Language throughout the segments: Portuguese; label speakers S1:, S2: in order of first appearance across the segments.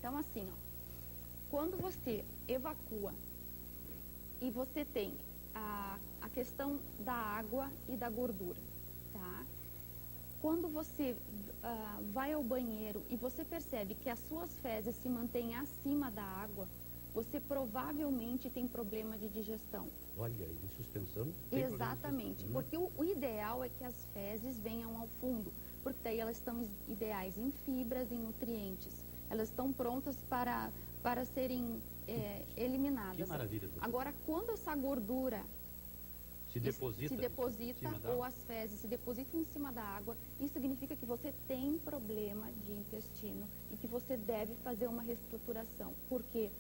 S1: Então, assim, ó, quando você evacua e você tem a questão da água e da gordura, tá? Quando você vai ao banheiro e você percebe que as suas fezes se mantêm acima da água, você provavelmente tem problema de digestão.
S2: Olha, em suspensão?
S1: Exatamente, porque o ideal é que as fezes venham ao fundo, porque daí elas estão ideais em fibras, em nutrientes. Elas estão prontas para serem eliminadas.
S2: Que maravilha, doutora.
S1: Agora, quando essa gordura
S2: se deposita
S1: ou as fezes se depositam em cima da água, isso significa que você tem problema de intestino e que você deve fazer uma reestruturação. Por quê?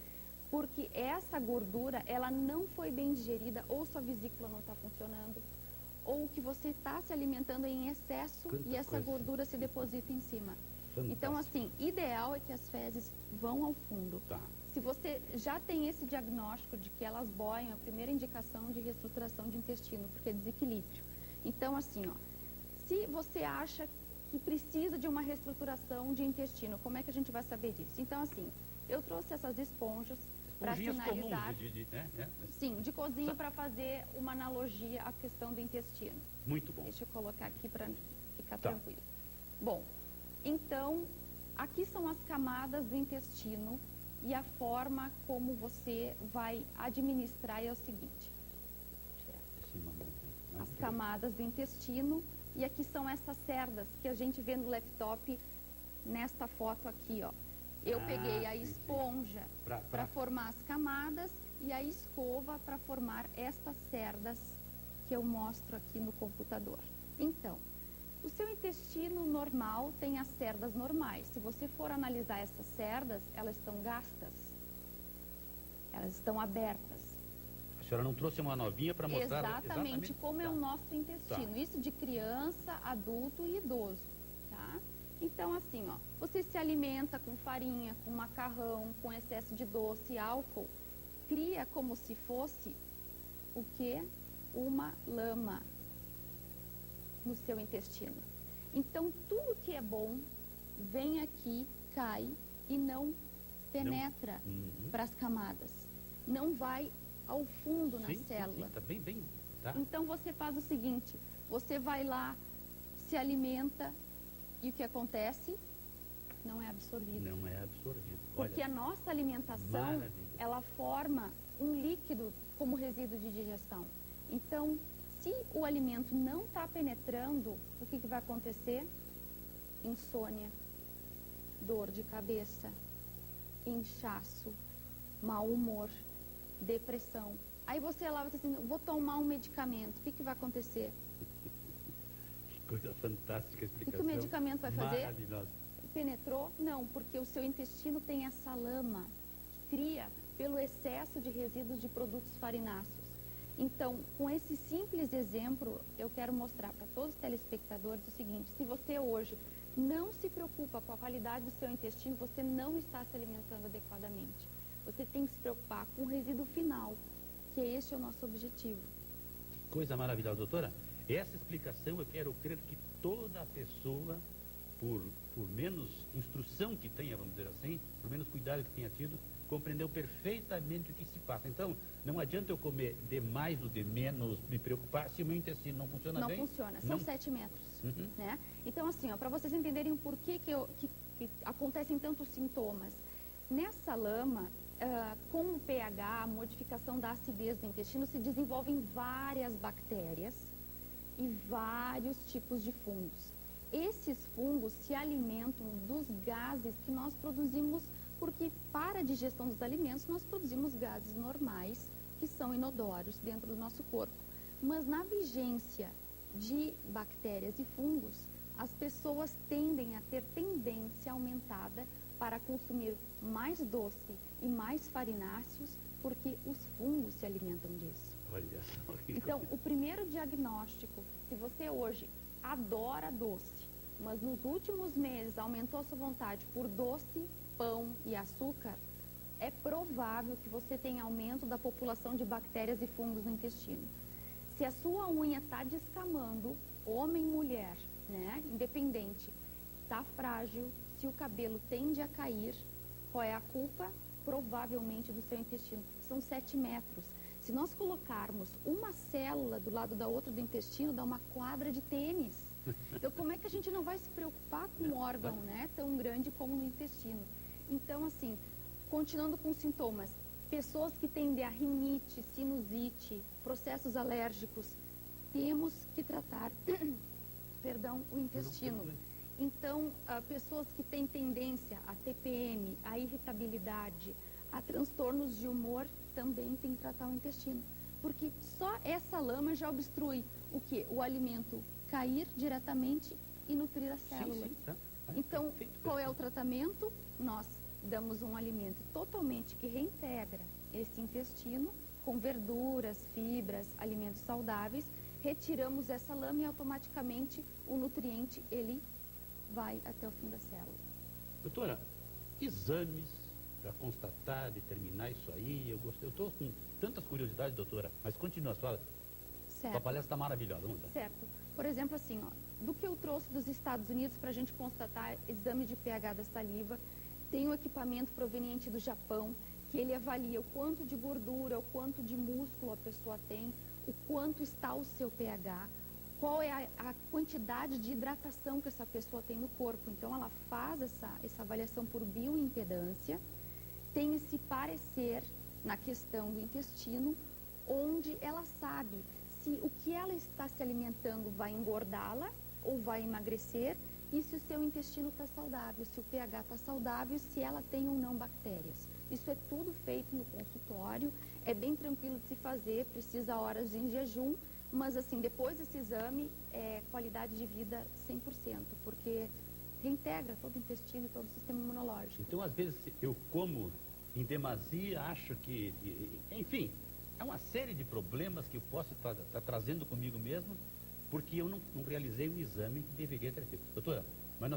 S1: Porque essa gordura, ela não foi bem digerida, ou sua vesícula não está funcionando, ou que você está se alimentando em excesso e essa gordura se deposita em cima.
S2: Fantástico.
S1: Então, assim, ideal é que as fezes vão ao fundo.
S2: Tá.
S1: Se você já tem esse diagnóstico de que elas boiam, a primeira indicação de reestruturação de intestino, porque é desequilíbrio. Então, assim, ó, se você acha que precisa de uma reestruturação de intestino, como é que a gente vai saber disso? Então, assim, eu trouxe essas esponjas para finalizar. Sim, de cozinha, para fazer uma analogia à questão do intestino.
S2: Muito bom.
S1: Deixa eu colocar aqui para ficar tranquilo. Bom, então, aqui são as camadas do intestino. E a forma como você vai administrar é o seguinte. As camadas do intestino. E aqui são essas cerdas que a gente vê no laptop, nesta foto aqui, ó. Eu peguei a esponja para formar as camadas e a escova para formar estas cerdas que eu mostro aqui no computador. Então, o seu intestino normal tem as cerdas normais. Se você for analisar essas cerdas, elas estão gastas. Elas estão abertas.
S2: A senhora não trouxe uma novinha para mostrar?
S1: Exatamente como é o nosso intestino.
S2: Tá.
S1: Isso de criança, adulto e idoso, tá? Então, assim, ó, você se alimenta com farinha, com macarrão, com excesso de doce, álcool, cria como se fosse o quê? Uma lama no seu intestino. Então, tudo que é bom vem aqui, cai e não penetra para as camadas. Não vai ao fundo na célula.
S2: Sim, tá bem, tá.
S1: Então, você faz o seguinte, você vai lá, se alimenta e o que acontece? Não é absorvido.
S2: Não é absorvido.
S1: Porque a nossa alimentação, ela forma um líquido como resíduo de digestão. Então, se o alimento não está penetrando, o que vai acontecer? Insônia, dor de cabeça, inchaço, mau humor, depressão. Aí você lá vai dizer assim, vou tomar um medicamento, o que vai acontecer?
S2: Que coisa fantástica a explicação.
S1: O que o medicamento vai fazer?
S2: Maravilhosa.
S1: Penetrou? Não, porque o seu intestino tem essa lama que cria pelo excesso de resíduos de produtos farináceos. Então, com esse simples exemplo, eu quero mostrar para todos os telespectadores o seguinte, se você hoje não se preocupa com a qualidade do seu intestino, você não está se alimentando adequadamente. Você tem que se preocupar com o resíduo final, que este é o nosso objetivo.
S2: Que coisa maravilhosa, doutora. Essa explicação eu quero crer que toda pessoa, por menos instrução que tenha, vamos dizer assim, por menos cuidado que tenha tido, compreendeu perfeitamente o que se passa. Então, não adianta eu comer de mais ou de menos, me preocupar, se o meu intestino não funciona bem.
S1: Não funciona, são 7 metros, né? Então, assim, para vocês entenderem o porquê que acontecem tantos sintomas, nessa lama, com o pH, a modificação da acidez do intestino, se desenvolvem várias bactérias e vários tipos de fungos. Esses fungos se alimentam dos gases que nós produzimos, porque para a digestão dos alimentos nós produzimos gases normais, que são inodoros dentro do nosso corpo. Mas na vigência de bactérias e fungos, as pessoas tendem a ter tendência aumentada para consumir mais doce e mais farináceos, porque os fungos se alimentam disso.
S2: Olha só que
S1: Então, o primeiro diagnóstico, se você hoje adora doce, mas nos últimos meses aumentou a sua vontade por doce, pão e açúcar, é provável que você tenha aumento da população de bactérias e fungos no intestino. Se a sua unha está descamando, homem e mulher, né, independente, está frágil, se o cabelo tende a cair, qual é a culpa? Provavelmente do seu intestino. São 7 metros. Se nós colocarmos uma célula do lado da outra do intestino, dá uma quadra de tênis. Então, como é que a gente não vai se preocupar com um órgão, né, tão grande como no intestino? Então, assim, continuando com os sintomas, pessoas que têm rinite, sinusite, processos alérgicos, temos que tratar, perdão, o intestino. Então, pessoas que têm tendência a TPM, a irritabilidade, a transtornos de humor, também tem que tratar o intestino. Porque só essa lama já obstrui o quê? O alimento cair diretamente e nutrir a célula.
S2: Sim, tá.
S1: Então, qual é o tratamento? Nós damos um alimento totalmente que reintegra esse intestino com verduras, fibras, alimentos saudáveis, retiramos essa lama e automaticamente o nutriente, ele vai até o fim da célula.
S2: Doutora, exames para constatar, determinar isso aí, eu estou com tantas curiosidades, doutora, mas continua a sua palestra está maravilhosa, vamos lá.
S1: Certo. Por exemplo, assim, ó, do que eu trouxe dos Estados Unidos para a gente constatar exame de pH da saliva, tem um equipamento proveniente do Japão, que ele avalia o quanto de gordura, o quanto de músculo a pessoa tem, o quanto está o seu pH, qual é a quantidade de hidratação que essa pessoa tem no corpo. Então, ela faz essa avaliação por bioimpedância, tem esse parecer na questão do intestino, onde ela sabe se o que ela está se alimentando vai engordá-la ou vai emagrecer, e se o seu intestino está saudável, se o pH está saudável, se ela tem ou não bactérias. Isso é tudo feito no consultório, é bem tranquilo de se fazer, precisa horas em jejum, mas assim, depois desse exame, qualidade de vida 100%, porque reintegra todo o intestino e todo o sistema imunológico.
S2: Então, às vezes, eu como em demasia, acho que, enfim, é uma série de problemas que eu posso estar trazendo comigo mesmo, porque eu não realizei o exame que deveria ter feito. Doutora, mas nós